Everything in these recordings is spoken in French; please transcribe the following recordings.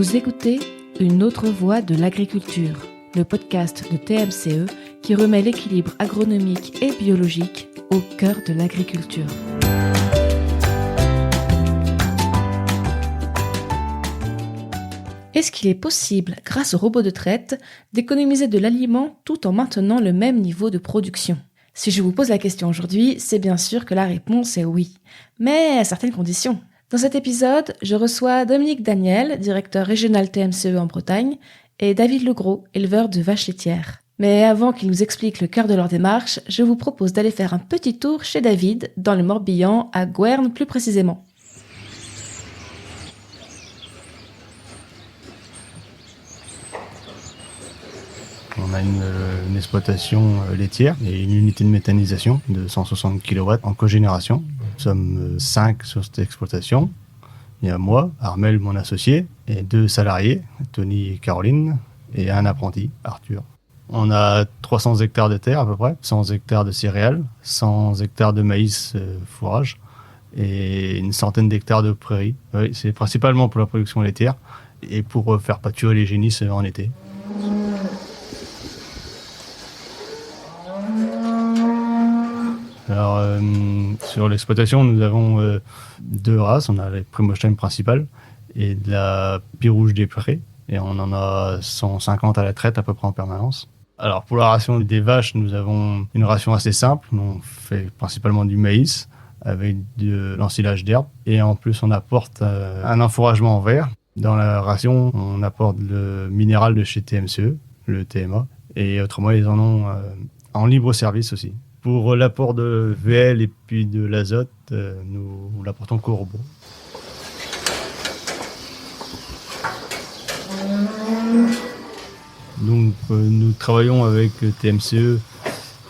Vous écoutez Une autre voie de l'agriculture, le podcast de TMCE qui remet l'équilibre agronomique et biologique au cœur de l'agriculture. Est-ce qu'il est possible, grâce aux robots de traite, d'économiser de l'aliment tout en maintenant le même niveau de production ? Si je vous pose la question aujourd'hui, c'est bien sûr que la réponse est oui, mais à certaines conditions. Dans cet épisode, je reçois Dominique Daniel, directeur régional TMCE en Bretagne, et David Legros, éleveur de vaches laitières. Mais avant qu'ils nous expliquent le cœur de leur démarche, je vous propose d'aller faire un petit tour chez David, dans le Morbihan, à Gouerne plus précisément. On a une exploitation laitière et une unité de méthanisation de 160 kW en cogénération. Nous sommes 5 sur cette exploitation. Il y a moi, Armel, mon associé, et 2 salariés, Tony et Caroline, et un apprenti, Arthur. On a 300 hectares de terre à peu près, 100 hectares de céréales, 100 hectares de maïs fourrage et une centaine d'hectares de prairies. Oui, c'est principalement pour la production laitière et pour faire pâturer les génisses en été. Alors, sur l'exploitation, nous avons 2 races. On a la Primostein principale et de la Pirouge des Prés. Et on en a 150 à la traite à peu près en permanence. Alors, pour la ration des vaches, nous avons une ration assez simple. On fait principalement du maïs avec de l'ensilage d'herbe. Et en plus, on apporte un enfouragement en verre. Dans la ration, on apporte le minéral de chez TMCE, le TMA. Et autrement, ils en ont en libre service aussi. Pour l'apport de VL et puis de l'azote, nous l'apportons qu'au robot. Donc, nous travaillons avec TMCE,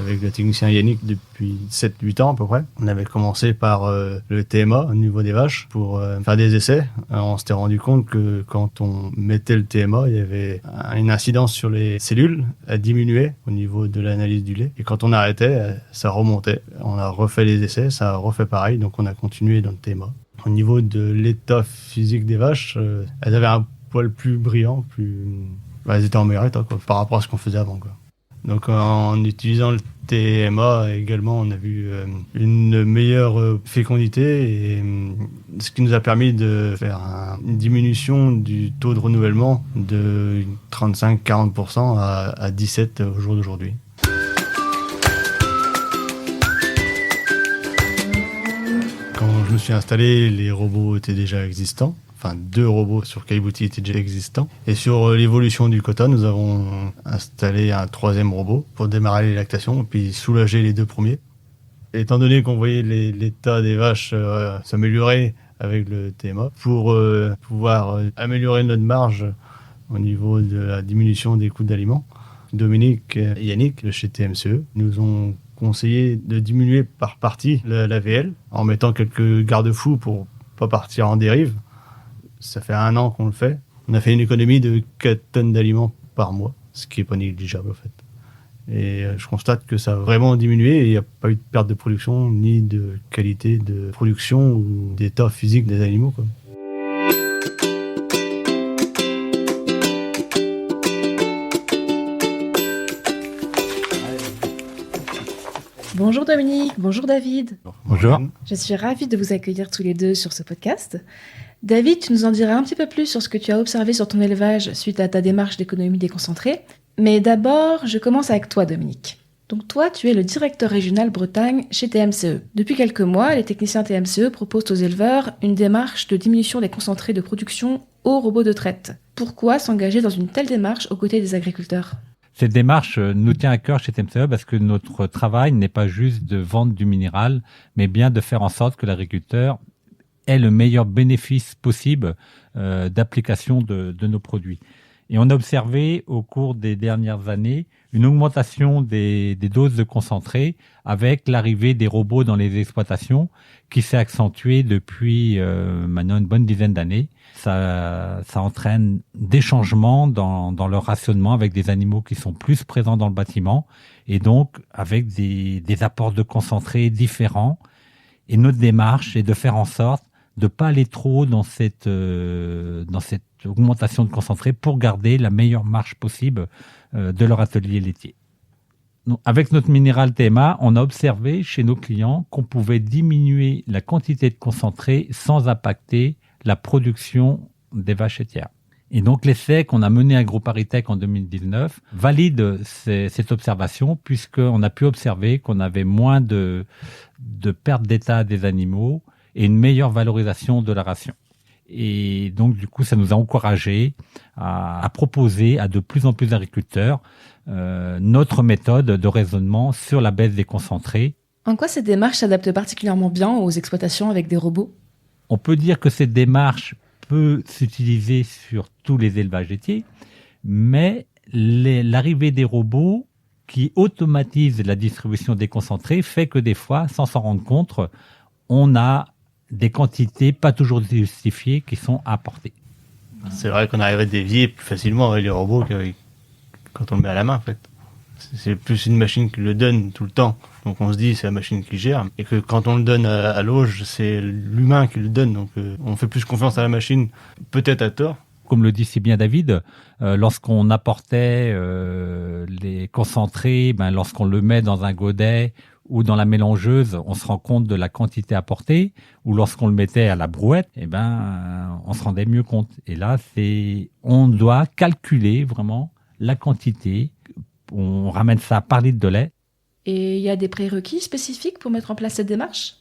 avec le technicien Yannick depuis 7-8 ans à peu près. On avait commencé par le TMA au niveau des vaches pour faire des essais. On s'était rendu compte que quand on mettait le TMA, il y avait une incidence sur les cellules à diminuer au niveau de l'analyse du lait. Et quand on arrêtait, ça remontait. On a refait les essais, ça a refait pareil, donc on a continué dans le TMA. Au niveau de l'état physique des vaches, elles avaient un poil plus brillant, elles étaient en meilleur état quoi, par rapport à ce qu'on faisait avant, quoi. Donc en utilisant le TMA également, on a vu une meilleure fécondité et ce qui nous a permis de faire une diminution du taux de renouvellement de 35-40% à 17% au jour d'aujourd'hui. Quand je me suis installé, les robots étaient déjà existants. Enfin, 2 robots sur Caillebotis étaient déjà existants. Et sur l'évolution du quota, nous avons installé un 3e robot pour démarrer les lactations et puis soulager les 2 premiers. Étant donné qu'on voyait l'état des vaches s'améliorer avec le TMA, pour pouvoir améliorer notre marge au niveau de la diminution des coûts d'aliments, Dominique et Yannick de chez TMCE nous ont conseillé de diminuer par partie la VL en mettant quelques garde-fous pour pas partir en dérive. Ça fait 1 an qu'on le fait. On a fait une économie de 4 tonnes d'aliments par mois, ce qui n'est pas négligeable en fait. Et je constate que ça a vraiment diminué et il n'y a pas eu de perte de production ni de qualité de production ou d'état physique des animaux, quoi. Bonjour Dominique, bonjour David. Bonjour. Je suis ravie de vous accueillir tous les 2 sur ce podcast. David, tu nous en diras un petit peu plus sur ce que tu as observé sur ton élevage suite à ta démarche d'économie déconcentrée. Mais d'abord, je commence avec toi, Dominique. Donc toi, tu es le directeur régional Bretagne chez TMCE. Depuis quelques mois, les techniciens TMCE proposent aux éleveurs une démarche de diminution des concentrés de production aux robots de traite. Pourquoi s'engager dans une telle démarche aux côtés des agriculteurs ? Cette démarche nous tient à cœur chez TMCE parce que notre travail n'est pas juste de vendre du minéral, mais bien de faire en sorte que l'agriculteur ait le meilleur bénéfice possible d'application de nos produits. Et on a observé au cours des dernières années une augmentation des doses de concentré avec l'arrivée des robots dans les exploitations qui s'est accentuée depuis maintenant une bonne dizaine d'années. Ça entraîne des changements dans leur rationnement avec des animaux qui sont plus présents dans le bâtiment et donc avec des apports de concentré différents. Et notre démarche est de faire en sorte de pas aller trop dans cette augmentation de concentré pour garder la meilleure marge possible de leur atelier laitier. Donc, avec notre minéral TMA, on a observé chez nos clients qu'on pouvait diminuer la quantité de concentré sans impacter la production des vaches laitières. Et donc l'essai qu'on a mené à AgroParisTech en 2019 valide cette observation, puisqu'on a pu observer qu'on avait moins de perte d'état des animaux et une meilleure valorisation de la ration. Et donc du coup, ça nous a encouragés à proposer à de plus en plus d'agriculteurs notre méthode de raisonnement sur la baisse des concentrés. En quoi cette démarche s'adapte particulièrement bien aux exploitations avec des robots ? On peut dire que cette démarche peut s'utiliser sur tous les élevages laitiers, mais l'arrivée des robots qui automatisent la distribution des concentrés fait que des fois, sans s'en rendre compte, on a des quantités pas toujours justifiées qui sont apportées. C'est vrai qu'on arrive à dévier plus facilement avec les robots qu'avec quand on le met à la main, en fait. C'est plus une machine qui le donne tout le temps. Donc on se dit c'est la machine qui gère. Et que quand on le donne à l'auge, c'est l'humain qui le donne. Donc on fait plus confiance à la machine, peut-être à tort. Comme le dit si bien David, lorsqu'on apportait les concentrés, lorsqu'on le met dans un godet ou dans la mélangeuse, on se rend compte de la quantité apportée. Ou lorsqu'on le mettait à la brouette, on se rendait mieux compte. Et là, on doit calculer vraiment la quantité. On ramène ça par litre de lait. Et il y a des prérequis spécifiques pour mettre en place cette démarche ?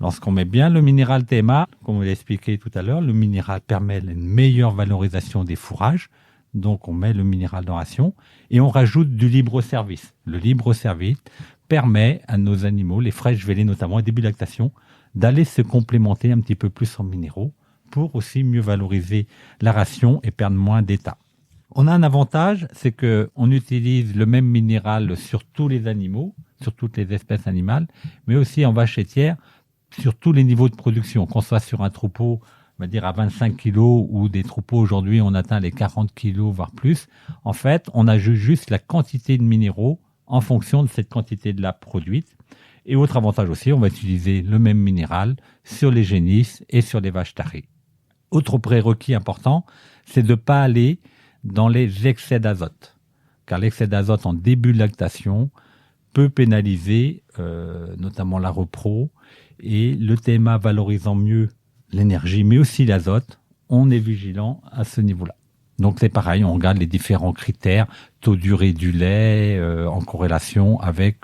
Lorsqu'on met bien le minéral TMA, comme on l'a expliqué tout à l'heure, le minéral permet une meilleure valorisation des fourrages. Donc on met le minéral dans la ration et on rajoute du libre service. Le libre service permet à nos animaux, les fraîches vélées notamment, au début de lactation, d'aller se complémenter un petit peu plus en minéraux pour aussi mieux valoriser la ration et perdre moins d'état. On a un avantage, c'est qu'on utilise le même minéral sur tous les animaux, sur toutes les espèces animales, mais aussi en vache laitière, sur tous les niveaux de production, qu'on soit sur un troupeau, on va dire à 25 kilos, ou des troupeaux aujourd'hui, on atteint les 40 kilos, voire plus. En fait, on ajoute juste la quantité de minéraux en fonction de cette quantité de la produite. Et autre avantage aussi, on va utiliser le même minéral sur les génisses et sur les vaches tarées. Autre prérequis important, c'est de ne pas aller dans les excès d'azote, car l'excès d'azote en début de lactation peut pénaliser notamment la repro, et le TMA valorisant mieux l'énergie, mais aussi l'azote, on est vigilant à ce niveau-là. Donc c'est pareil, on regarde les différents critères, taux d'urée du lait en corrélation avec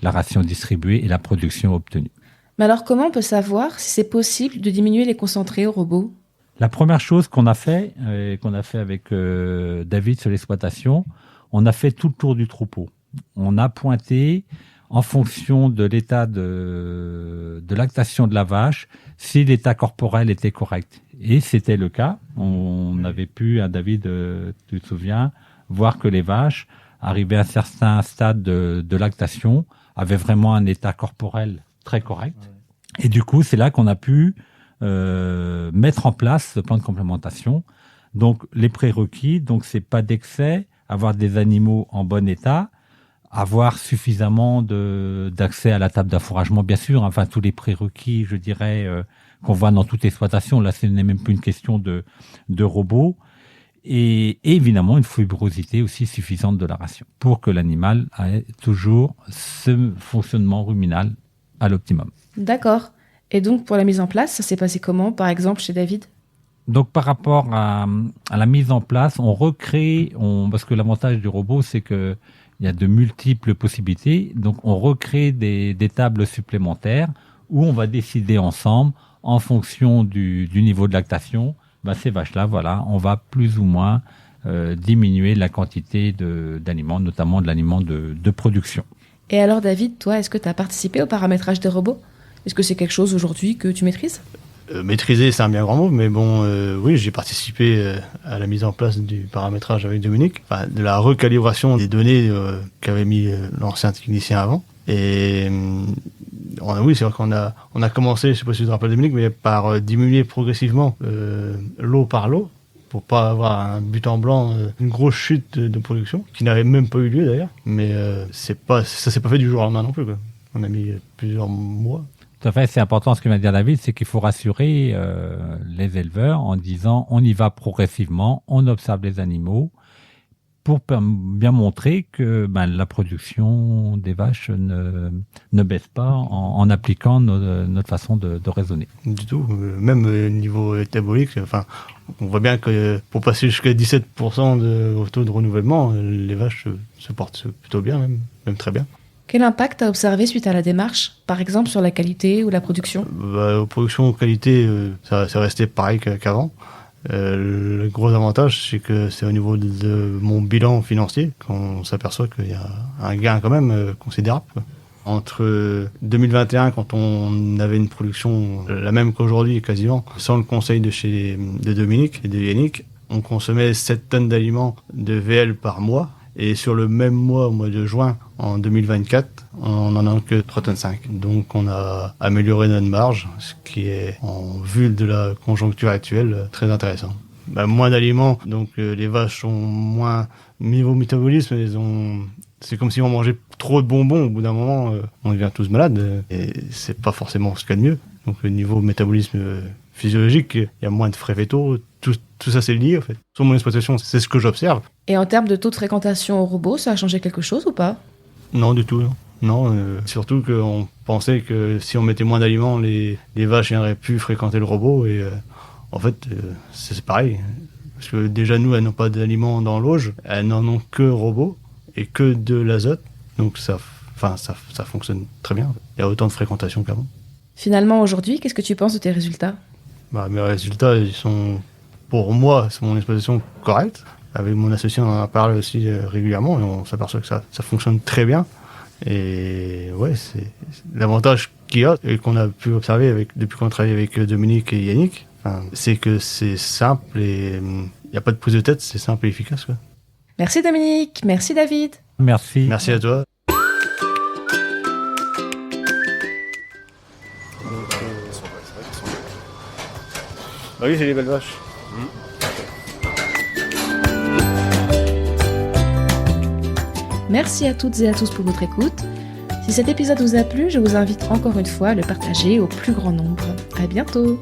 la ration distribuée et la production obtenue. Mais alors comment on peut savoir si c'est possible de diminuer les concentrés au robot ? La première chose qu'on a fait avec David sur l'exploitation, on a fait tout le tour du troupeau. On a pointé en fonction de l'état de lactation de la vache, si l'état corporel était correct. Et c'était le cas. On avait pu, David, tu te souviens, voir que les vaches, arrivées à un certain stade de lactation, avaient vraiment un état corporel très correct. Ouais. Et du coup, c'est là qu'on a pu mettre en place ce plan de complémentation. Donc, les prérequis, donc c'est pas d'excès, avoir des animaux en bon état, avoir suffisamment d'accès à la table d'affouragement, bien sûr, enfin tous les prérequis, je dirais, qu'on voit dans toute exploitation. Là, ce n'est même plus une question de robots. Et évidemment, une fibrosité aussi suffisante de la ration pour que l'animal ait toujours ce fonctionnement ruminal à l'optimum. D'accord. Et donc, pour la mise en place, ça s'est passé comment, par exemple, chez David ? Donc, par rapport à la mise en place, on recrée, parce que l'avantage du robot, c'est que il y a de multiples possibilités. Donc, on recrée des tables supplémentaires où on va décider ensemble, en fonction du niveau de lactation, ces vaches-là, voilà, on va plus ou moins diminuer la quantité d'aliments, notamment de l'aliment de production. Et alors, David, toi, est-ce que tu as participé au paramétrage des robots ? Est-ce que c'est quelque chose aujourd'hui que tu maîtrises ? Maîtriser, c'est un bien grand mot, mais bon, oui, j'ai participé à la mise en place du paramétrage avec Dominique, de la recalibration des données qu'avait mis l'ancien technicien avant. Et oui, c'est vrai qu'on a commencé, je sais pas si tu te rappelles Dominique, mais par diminuer progressivement lot par lot, pour pas avoir un but en blanc, une grosse chute de production, qui n'avait même pas eu lieu d'ailleurs. Mais ça s'est pas fait du jour au lendemain non plus, quoi. On a mis plusieurs mois. Tout à fait, c'est important ce que vient de dire David, c'est qu'il faut rassurer les éleveurs en disant on y va progressivement, on observe les animaux pour bien montrer que la production des vaches ne baisse pas en appliquant notre façon de raisonner. Du tout, même niveau métabolique, on voit bien que pour passer jusqu'à 17% de taux de renouvellement, les vaches se portent plutôt bien, même très bien. Quel impact a observé suite à la démarche, par exemple sur la qualité ou la production ? Production, qualité, ça restait pareil qu'avant. Le gros avantage, c'est que c'est au niveau de mon bilan financier qu'on s'aperçoit qu'il y a un gain quand même considérable, quoi. Entre 2021, quand on avait une production la même qu'aujourd'hui quasiment, sans le conseil de Dominique et de Yannick, on consommait 7 tonnes d'aliments de VL par mois. Et sur le même mois, au mois de juin, en 2024, on n'en a que 3 tonnes 5. Donc on a amélioré notre marge, ce qui est, en vue de la conjoncture actuelle, très intéressant. Moins d'aliments, donc les vaches sont moins... Niveau métabolisme, c'est comme si on mangeait trop de bonbons. Au bout d'un moment, on devient tous malades. Et c'est pas forcément ce qu'il y a de mieux. Donc le niveau métabolisme physiologique, il y a moins de frais vétaux. Tout ça, c'est lié, en fait. Sur mon exploitation, c'est ce que j'observe. Et en termes de taux de fréquentation au robot, ça a changé quelque chose ou pas ? Non, du tout. Non, surtout qu'on pensait que si on mettait moins d'aliments, les vaches viendraient plus fréquenter le robot. Et en fait, c'est pareil. Parce que déjà, nous, elles n'ont pas d'aliments dans l'auge. Elles n'en ont que robot et que de l'azote. Donc ça fonctionne très bien. Il y a autant de fréquentation qu'avant. Finalement, aujourd'hui, qu'est-ce que tu penses de tes résultats ? Mes résultats, ils sont, pour moi, c'est mon exploitation correcte. Avec mon associé, on en parle aussi régulièrement et on s'aperçoit que ça fonctionne très bien. Et ouais, c'est l'avantage qu'il y a et qu'on a pu observer depuis qu'on travaille avec Dominique et Yannick, c'est que c'est simple et il n'y a pas de prise de tête, c'est simple et efficace, quoi. Merci Dominique, merci David. Merci. Merci à toi. Oui, c'est les belles vaches. Merci à toutes et à tous pour votre écoute. Si cet épisode vous a plu, je vous invite encore une fois à le partager au plus grand nombre. À bientôt.